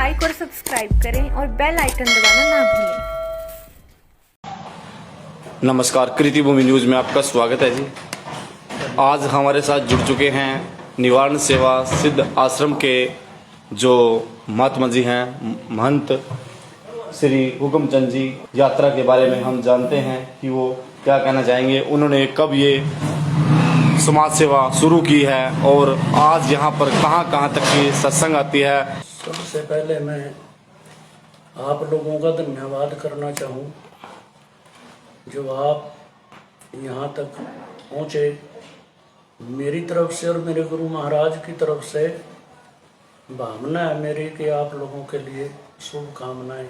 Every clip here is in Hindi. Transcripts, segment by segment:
लाइक और सब्सक्राइब करें और बेल आइकन दबाना ना भूलें। नमस्कार, कृति भूमि न्यूज़ में आपका स्वागत है जी। आज हमारे साथ जुड़ चुके हैं निवारण सेवा सिद्ध आश्रम के जो महात्मा जी हैं, महंत श्री हुक्मचंद जी। यात्रा के बारे में हम जानते हैं कि वो क्या कहना चाहेंगे, उन्होंने कब ये समाज सेवा शुरू की है और आज यहाँ पर कहाँ कहाँ तक की सत्संग आती है। सबसे पहले मैं आप लोगों का धन्यवाद करना चाहूँ जो आप यहाँ तक पहुँचे। मेरी तरफ से और मेरे गुरु महाराज की तरफ से भावना है मेरी कि आप लोगों के लिए शुभकामनाएं।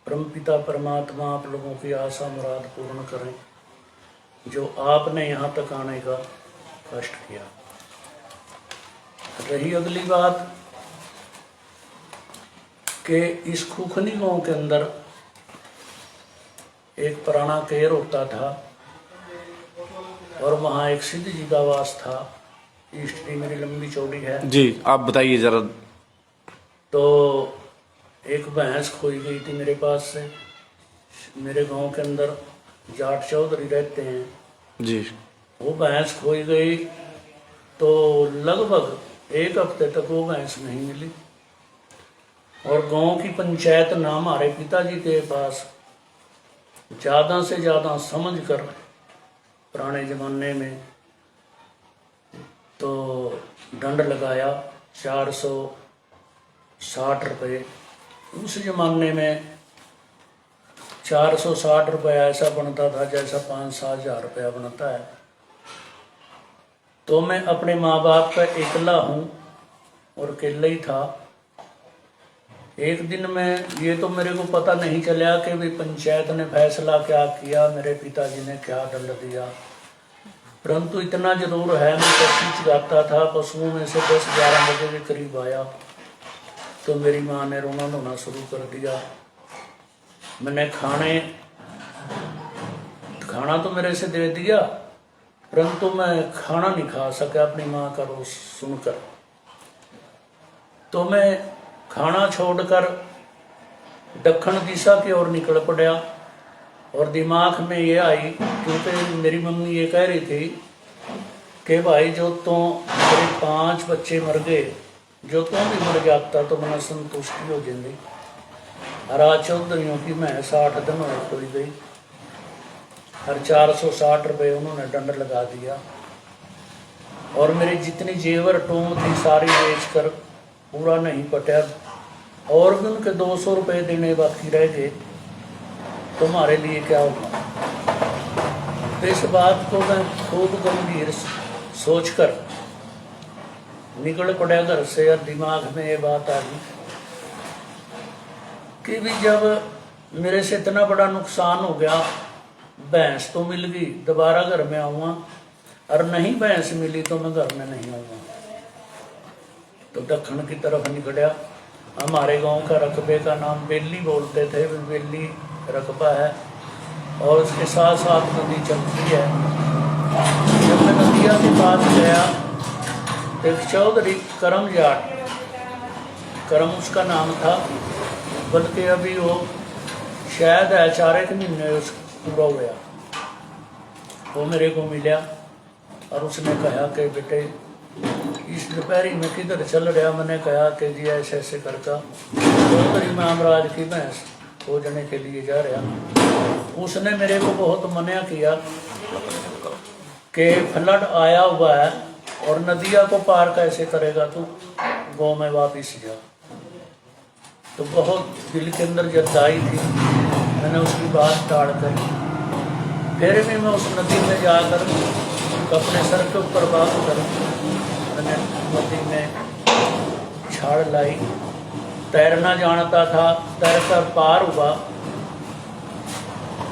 परमपिता परमात्मा आप लोगों की आशा मुराद पूर्ण करें जो आपने यहाँ तक आने का कष्ट किया। रही अगली बात कि इस खुखनी गांव के अंदर एक पुराना केर होता था और वहाँ एक सिद्ध जी का वास था। हिस्ट्री मेरी लंबी चौड़ी है जी, आप बताइए जरा। तो एक भैंस खोई गई थी मेरे पास से। मेरे गांव के अंदर जाट चौधरी रहते हैं जी। वो भैंस खोई गई तो लगभग एक हफ्ते तक वो भैंस नहीं मिली और गांव की पंचायत ना हमारे पिताजी के पास ज़्यादा से ज़्यादा समझ कर पुराने ज़माने में तो दंड लगाया 460 रुपये। उस ज़माने में 460 रुपया ऐसा बनता था जैसा 5-7 हज़ार रुपया बनता है। तो मैं अपने माँ बाप का अकेला हूँ और अकेला ही था। एक दिन में ये तो मेरे को पता नहीं चला कि भाई पंचायत ने फैसला क्या किया, मेरे पिताजी ने क्या दंड दिया, परंतु इतना जरूर है मैं पशु चराता था। पशुओं में से 10-11 बजे के करीब आया तो मेरी माँ ने रोना धोना शुरू कर दिया। मैंने खाना तो मेरे से दे दिया परंतु मैं खाना नहीं खा सका अपनी माँ का रोज सुनकर। तो मैं खाना छोड़कर दक्षिण दिशा की ओर निकल पड़ा और दिमाग में ये आई क्योंकि मेरी मम्मी ये कह रही थी कि भाई जो तो मेरे 5 बच्चे मर गए, जो तो भी मर जाता तो मैं संतुष्टि हो जाती। हरा चौधरियों की मैं 60 दिन हो खोई गई और 460 रुपये उन्होंने दंड लगा दिया और मेरी जितनी जेवर टोम थी सारी बेचकर पूरा नहीं पटा और भी उनके 200 रुपये देने बाकी रह गए। तुम्हारे लिए क्या होगा? तो इस बात को मैं खूब गंभीर सोचकर निकल पड़ा घर से और दिमाग में ये बात आ गई कि भी जब मेरे से इतना बड़ा नुकसान हो गया, भैंस तो मिल गई, दोबारा घर में आऊँगा और नहीं भैंस मिली तो मैं घर में नहीं आऊँगा। तो दक्षिण की तरफ निकला। हमारे गांव का रकबे का नाम बेली बोलते थे, बेली रकबा है और उसके साथ साथ नदी चलती है। जब मैं नदिया के पास गया एक चौधरी करम जाट, करम उसका नाम था, बल्कि अभी वो शायद 4 महीने पूरा हुआ। वो मेरे को मिला और उसने कहा कि बेटे इस दोपहरी में किधर चल रहा? मैंने कहा कि जी ऐसे ऐसे करता चौधरी महाराज की भैंस खोजने के लिए जा रहा। उसने मेरे को बहुत मना किया कि फ्लड आया हुआ है और नदिया को पार कैसे करेगा तू, गाँव में वापिस जा। तो बहुत दिल के अंदर जद्दाई थी, मैंने उसकी बात टाल कर फिर भी मैं उस नदी में जाकर अपने सर के ऊपर बात कर मैंने नदी में छाड़ लाई। तैरना जानता था, तैरकर पार हुआ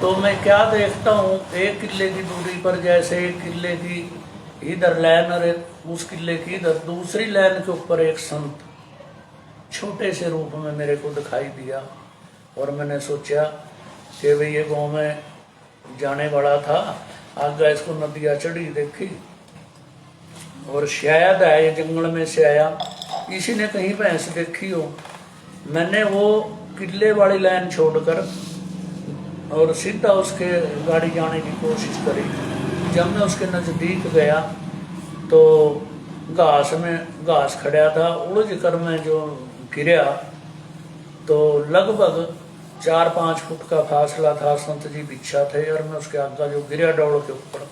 तो मैं क्या देखता हूँ 1 किले की दूरी पर जैसे 1 किले की इधर लाइन और उस किले की इधर दूसरी लाइन के ऊपर एक संत छोटे से रूप में मेरे को दिखाई दिया और मैंने सोचा कि भाई ये गाँव में जाने वाला था, आगे इसको नदिया चढ़ी देखी और शायद है ये जंगल में से आया, इसी ने कहीं भैंस देखी हो मैंने वो किले वाली लाइन छोड़कर और सीधा उसके गाड़ी जाने की कोशिश करी। जब मैं उसके नज़दीक गया तो घास खड़ा था, उलझ कर मैं जो गिरा तो लगभग 4-5 फुट का फासला था। संत जी पीछा थे और मैं उसके आगे जो गिरा दौड़ के ऊपर,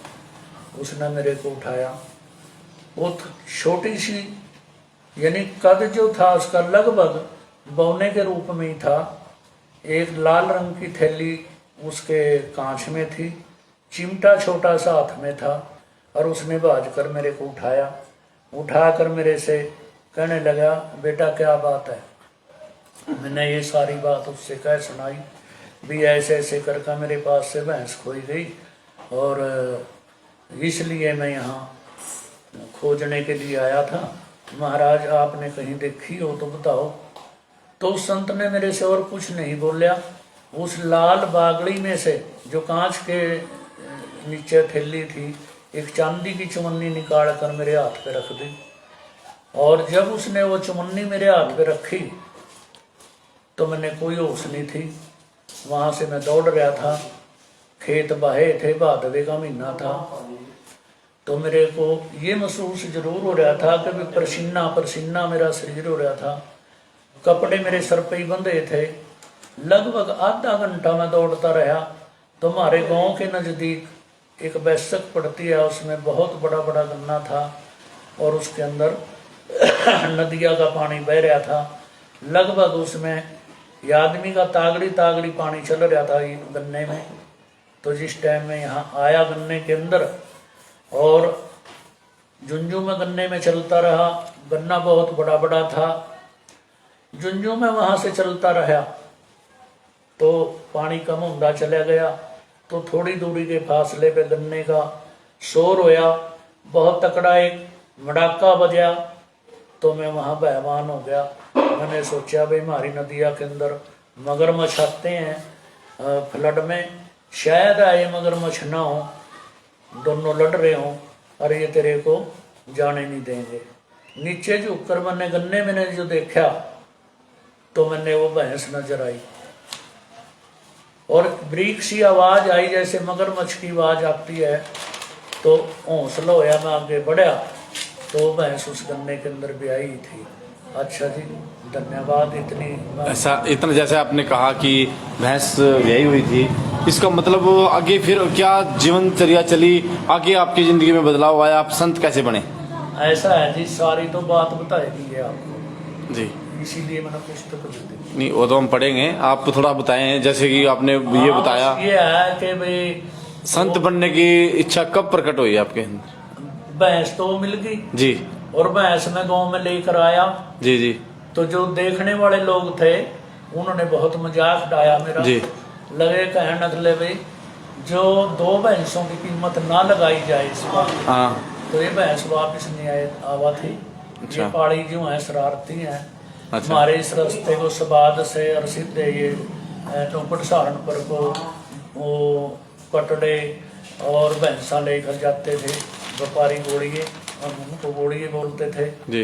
उसने मेरे को उठाया। वो छोटी सी यानी कद जो था उसका लगभग बौने के रूप में ही था। एक लाल रंग की थैली उसके कांच में थी, चिमटा छोटा सा हाथ में था और उसने भाज कर मेरे को उठाकर मेरे से कहने लगा, बेटा क्या बात है। मैंने ये सारी बात उससे कह सुनाई भी, ऐसे ऐसे करके मेरे पास से भैंस खोई गई और इसलिए मैं यहाँ खोजने के लिए आया था। महाराज आपने कहीं देखी हो तो बताओ। तो उस संत ने मेरे से और कुछ नहीं बोलिया। उस लाल बागड़ी में से जो कांच के नीचे थैली थी, एक चांदी की चुमन्नी निकाल कर मेरे हाथ पे रख दी। और जब उसने वो चुमन्नी मेरे हाथ पे रखी तो मैंने कोई होश नहीं थी। वहाँ से मैं दौड़ रहा था, खेत बहे थे, भादवे का महीना था। तो मेरे को ये महसूस जरूर हो रहा था कि पसीना पसीना मेरा शरीर हो रहा था। कपड़े मेरे सर पे ही बंधे थे। लगभग आधा घंटा मैं दौड़ता रहा तो हमारे गांव के नज़दीक एक बैसक पड़ती है, उसमें बहुत बड़ा बड़ा गन्ना था और उसके अंदर नदिया का पानी बह रहा था। लगभग उसमें ये आदमी का तागड़ी तागड़ी पानी चल रहा था ये गन्ने में। तो जिस टाइम में यहाँ आया गन्ने के अंदर और झुंझू में गन्ने में चलता रहा, गन्ना बहुत बड़ा बड़ा था। झुंझू में वहाँ से चलता रहा तो पानी कम होता चला गया। तो थोड़ी दूरी के फासले पे गन्ने का शोर होया, बहुत तकड़ा एक मड़ाका बजा। तो मैं वहाँ बहवान हो गया। मैंने सोचा भाई हमारी नदिया के अंदर मगरमच्छ आते हैं फ्लड में, शायद आए मगरमच्छ ना हो, दोनों लड़ रहे हों और ये तेरे को जाने नहीं देंगे। नीचे झुककर मैंने गन्ने में जो देखा तो मैंने वो भैंस नजर आई और ब्रीक सी आवाज आई जैसे मगरमच्छ की आवाज आती है। तो हौसला होया, मैं आगे बढ़ा तो भैंस उस गन्ने के अंदर भी आई थी। अच्छा जी, धन्यवाद। ऐसा इतना जैसे आपने कहा कि भैंस यही हुई थी, इसका मतलब आगे फिर क्या जीवनचर्या चली, आगे आपकी जिंदगी में बदलाव आया, आप संत कैसे बने? ऐसा है जी, सारी तो बात बताएगी है आपको जी, इसीलिए मैंने पुस्तक लिख दी। नहीं वो तो हम पढ़ेंगे, आप थोड़ा बताएं। जैसे कि आपने ये बताया, ये है कि भाई संत बनने की इच्छा कब प्रकट हुई आपके अंदर? भैंस तो मिल गई जी, और भैंस में गांव में लेकर आया। जी जी। तो जो देखने वाले लोग थे उन्होंने बहुत मजाक उड़ाया मेरा जी। लगे कहने लगले भाई जो 2 भैंसों की कीमत ना लगाई जाए इस बार। हाँ, तो ये भैंस वापिस नहीं आवा थी। अच्छा। ये पाड़ी जो है शरारती हैं। अच्छा। हमारे इस रास्ते को सबाद से और सीधे ये टोपट सहारनपुर को वो कटड़े और भैंसा लेकर जाते थे व्यापारी गोड़िए, और उनको गोड़िए बोलते थे। जी।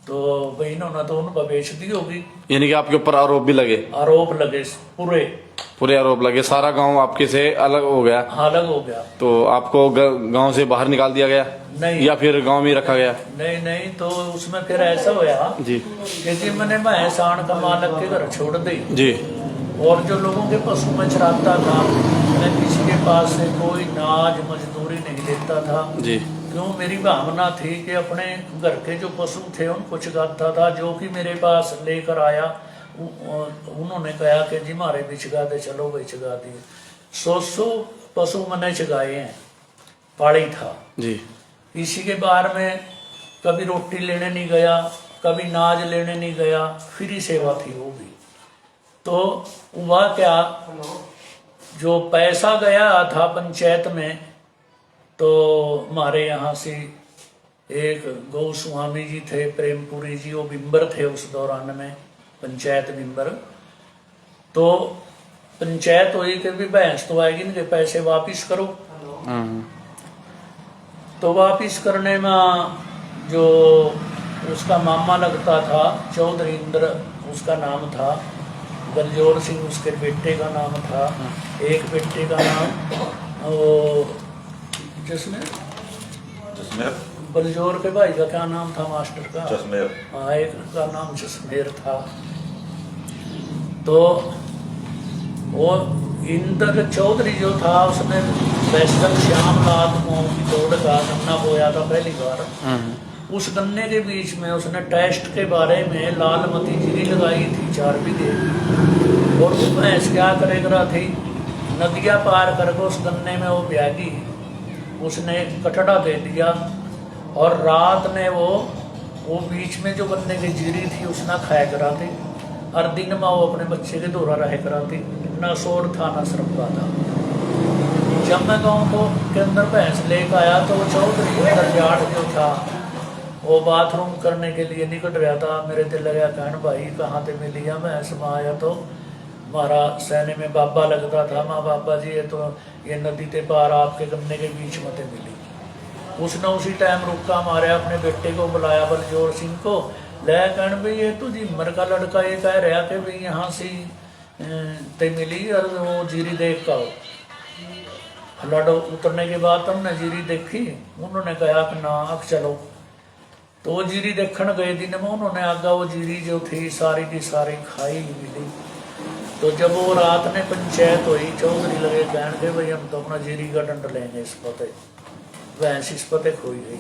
तो भाई इन्होंने तो उनको बेच दी होगी। यानी कि आपके ऊपर आरोप भी लगे? आरोप लगे, पूरे आरोप लगे, सारा गांव आपके से अलग हो गया? अलग हो गया। तो आपको गांव से बाहर निकाल दिया गया? नहीं, या फिर गांव में रखा गया? नहीं, तो उसमें फिर ऐसा होया जी, क्योंकि मैंने भैंसान का मालक के घर छोड़ दी जी। और जो लोगों के पशु में चराता था, मैं किसी के पास से कोई नाज मजदूरी नहीं लेता था। जी। क्यों, मेरी भावना थी कि अपने घर के जो पशु थे उनको चगाता था। जो कि मेरे पास लेकर आया उन्होंने कहा कि जी हमारे भी चगा दे, चलो भाई चगा दिए। 100 पशु मैंने चगाए हैं, पाड़ी था जी। इसी के बार में कभी रोटी लेने नहीं गया, कभी नाज लेने नहीं गया, फ्री सेवा थी वो भी। तो हुआ क्या, जो पैसा गया था पंचायत में, तो हमारे यहाँ से एक गोस्वामी जी थे, प्रेमपुरी जी, वो बिम्बर थे उस दौरान में, पंचायत बिम्बर। तो पंचायत हुई कि भी भैंस तो आएगी नहीं, पैसे वापिस करो। तो वापिस करने में जो उसका मामा लगता था चौधरी इंद्र, उसका नाम था, बलजोर सिंह उसके बेटे का नाम था, एक बेटे का नाम वो जिसमें बलजोर के भाई का क्या नाम था मास्टर का? जसमेर। हाँ, एक का नाम जसमेर था। तो वो इंद्र चौधरी जो था उसने वैष्णव श्यामलाल को तोड़ का गन्ना बोया था पहली बार। उस गन्ने के बीच में उसने टेस्ट के बारे में लाल मती जीरी लगाई थी 4 बीघे, और वो भैंस क्या करेगा थी, नदियाँ पार करके उस गन्ने में वो ब्यागी, उसने कटड़ा दे दिया, और रात में वो बीच में जो गन्ने की जीरी थी उसने खाया करा थी, और दिन में वो अपने बच्चे के दौरा रह करा थी। न शोर था न सरका था। जब मैं गाँव को के अंदर भैंस लेकर आया तो वो चौधरी दरजाट जो था वो बाथरूम करने के लिए निकल रहा था। मेरे दिल लगा कहन भाई कहाँ से मिली है भैंस? में आया तो हमारा सैने में बाबा लगता था। माँ बाबा जी ये नदी के पार आपके गन्ने के बीच में ते मिली। उसने उसी टाइम रुका मारे अपने बेटे को बुलाया बलजोर सिंह को, ले कहन भाई ये तो जी मर का लड़का ये कह रहा कि भाई यहाँ से ते मिली और वो जीरी देख का फ्लड उतरने के बाद हमने जीरी देखी। उन्होंने कहा कि ना अब चलो, तो वो जीरी देखने गए दिन में उन्होंने आगा वो जीरी जो थी सारी की सारी खाई मिली। तो जब वो रात में पंचायत हुई, चौधरी लगे कहन के भाई हम तो अपना जीरी का दंड लेंगे इस पते, भैंस इस पते खोई गई।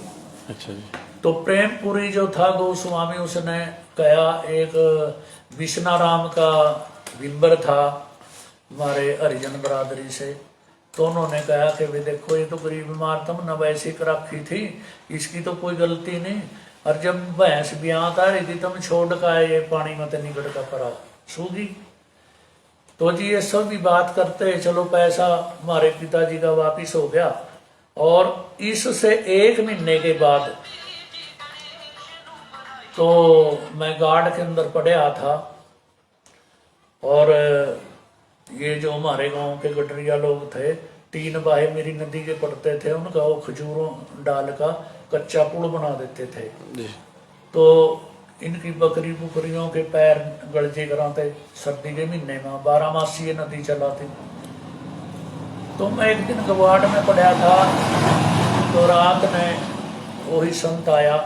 अच्छा जी। तो प्रेमपुरी जो था गोस्वामी उसने कहा, एक विष्णाराम का बिंबर था हमारे हरिजन बरादरी से, तो उन्होंने कहा कि भाई देखो ये तो गरीब बीमार तुम न वैसे ही रखी थी, इसकी तो कोई गलती नहीं, और जब भैंस ब्याह आ रही थी तुम छोड़ का ये पानी में निकल का पड़ा सूगी। तो जी ये सब भी बात करते, चलो पैसा हमारे पिताजी का वापिस हो गया, और इससे 1 महीने के बाद तो मैं गार्ड के अंदर पढ़ा था, और ये जो हमारे गांव के गटरिया लोग थे 3 बाहे मेरी नदी के पड़ते थे, उनका वो खजूरों डाल का कच्चा पुल बना देते थे जी। तो इनकी बकरी बुकरियों के पैर गलजे कराते सर्दी के महीने में, 12 मासी ये नदी चलाती। तो मैं एक दिन गवाड़ में पड़ा था, तो रात में वही संत आया।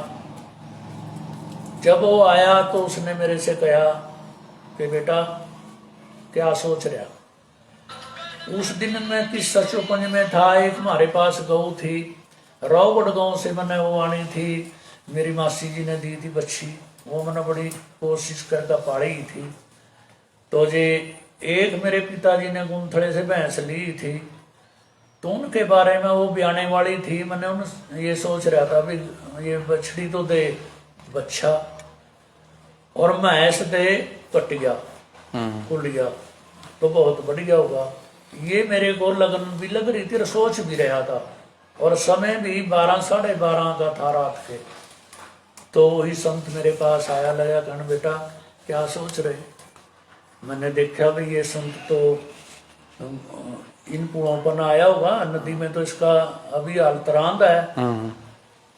जब वो आया तो उसने मेरे से कहा कि बेटा क्या सोच रहा? उस दिन मैं किस सचोपंज में था, एक हमारे पास गऊ थी, रावगढ़ गांव से मैंने वो आनी थी, मेरी मासी जी ने दी थी बच्ची, वो मैंने बड़ी कोशिश करके पाली थी। तो जे एक मेरे पिताजी ने गुंथड़े से भैंस ली थी, तो उनके बारे में वो बयाने वाली थी। मैंने उन ये सोच रहा था भी ये बछड़ी तो दे बच्चा और भैंस दे कटिया कुलिया, तो बहुत बढ़िया होगा। ये मेरे को लगन भी लग रही थी, सोच भी रहा था, और समय भी 12 साढ़े 12 का था रात के। तो वही संत मेरे पास आया, लगा कहन बेटा क्या सोच रहे? मैंने देखा भाई ये संत तो इन पुलों पर आया होगा, नदी में तो इसका अभी हाल तरांद है,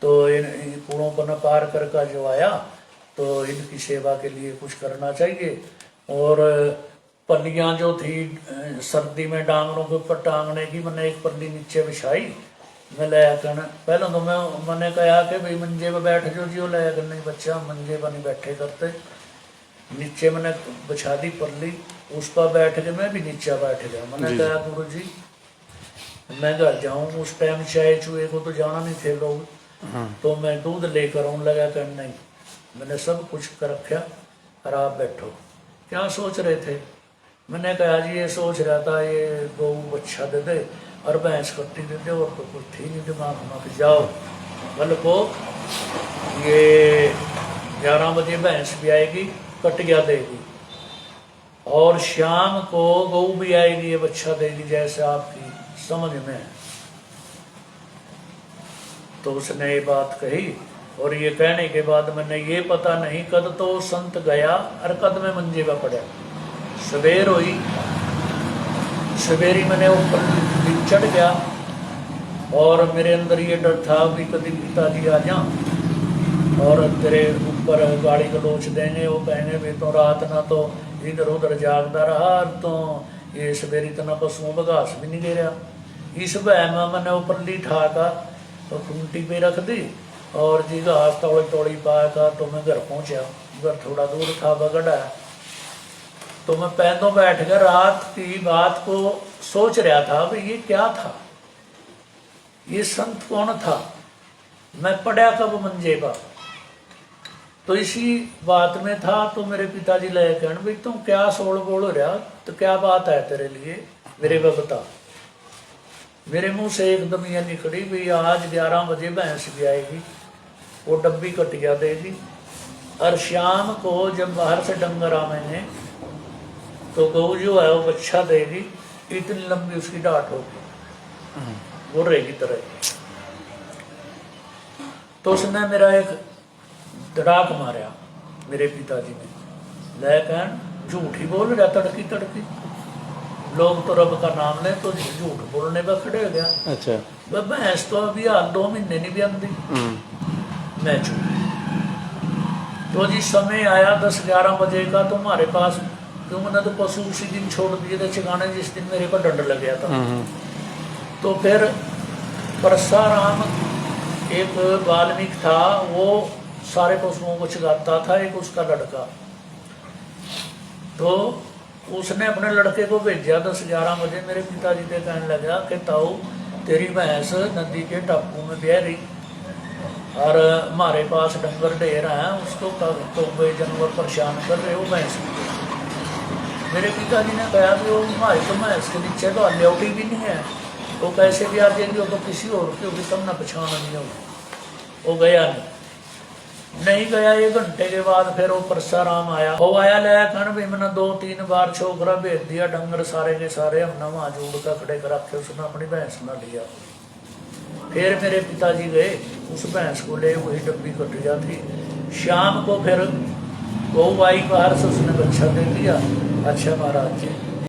तो इन पुलों पर पार करके जो आया तो इनकी सेवा के लिए कुछ करना चाहिए। और पल्लियाँ जो थी सर्दी में डांगरों के ऊपर टांगने की, मैंने एक पल्ली नीचे बिछाई, मैं लाया कर। पहले तो मैंने कहा कि भाई मंजे पर बैठ जो जी, वो लाया कर, नहीं बच्चा मंजे पर नहीं बैठे करते। नीचे मैंने बिछा दी पल्ली, उस पर बैठ के मैं भी नीचे बैठ गया। मैंने कहा गुरु जी मैं घर जाऊँ, उस टाइम चाय चूहे को तो जाना नहीं थे लोग, तो मैं दूध लेकर आऊँ। लगा कर नहीं, मैंने सब कुछ कर रखा और आप बैठो। क्या सोच रहे थे? मैंने कहा जी ये सोच रहा था ये गौ बच्चा दे दे और भैंस कट्टी दे दे, और तो कुछ थी नहीं दिमाग में कि जाओ कल को ये 11 बजे भैंस भी आएगी, कटिया देगी, और शाम को गौ भी आएगी, ये बच्चा देगी, जैसे आपकी समझ में है। तो उसने ये बात कही, और ये कहने के बाद मैंने ये पता नहीं कद तो संत गया और कद में मंजे का पड़ा। सवेर हुई, सवेरी मैंने ऊपर चढ़ गया, और मेरे अंदर ये डर था भी कभी पिताजी आ जा और तेरे ऊपर पर गाली गलोच देंगे, वो कहेंगे भी तो रात ना तो इधर उधर जागता रहा, तो ये सवेरे इतना पशुओं का घास भी नहीं दे रहा। इस भय में मैंने ऊपरली ठाका तो खूंटी पे रख दी और जी घास तोड़ी तोड़ी पाया तो मैं घर पहुंचा। घर थोड़ा दूर था बगड़ा, तो मैं पैदों बैठ कर रात की बात को सोच रहा था भी ये क्या था, ये संत कौन था, मैं पढ़ा कब मंजे पर। तो इसी बात में था तो मेरे पिताजी लगे कहने भाई तुम क्या सोल बोल रहा, तो क्या बात है तेरे लिए, मेरे को बता। मेरे मुंह से एकदम ये निकली भी आज 11 बजे भैंस भी आएगी, वो डब्बी कटिया देगी, और शाम को जब बाहर से डंगर आवेंगे तो गऊ जो है वो बच्चा देगी, इतनी लंबी उसकी डांट होगी, वो रहेगी तरह। तो उसने मेरा एक धड़ाक मारा मेरे पिताजी ने, लेकिन झूठ ही बोल रहा तड़की तड़की, लोग तो रब का नाम ले तो झूठ बोलने पर खड़े हो गया। अच्छा, भैंस तो अभी हाल 2 महीने नहीं भी आंदी, मैं चुप। तो जी समय आया 10-11 बजे का, तो हमारे पास क्यों मैंने तो पशु उसी दिन छोड़ दिए थे चिकाने जिस दिन मेरे पर डंड लग गया था। तो फिर परसाराम एक वाल्मीकि था, वो सारे पशुओं को चिगाता था, एक उसका लड़का। तो उसने अपने लड़के को भेजा 10-11 बजे, मेरे पिताजी के कहने लगा कि ताऊ तेरी भैंस नदी के टापू में बह रही और हमारे पास डंगर ढेर हैं, उसको तो वे जानवर परेशान कर रहे हो भैंस। मेरे पिताजी ने कहा कि वो हमारी तो भैंस के नीचे तो ल्योटी भी नहीं है, वो कैसे भी आ जाएगी, वो तो किसी और की होगी, तब ना पहचान नहीं होगी। वो गया नहीं गया। 1 घंटे के बाद फिर वो परसाराम आया, वो आया लाया कहने भाई मैंने 2-3 बार छोकरा भेज दिया, डंगर सारे के सारे हमने वहाँ जोड़ कर खड़े कर रखे, उसने अपनी भैंस ना लिया। फिर मेरे पिताजी गए उस भैंस को ले, वही डब्बी कटिया थी। शाम को फिर गौ आई बाहर से, उसने बच्चा दे दिया। अच्छा महाराज जी,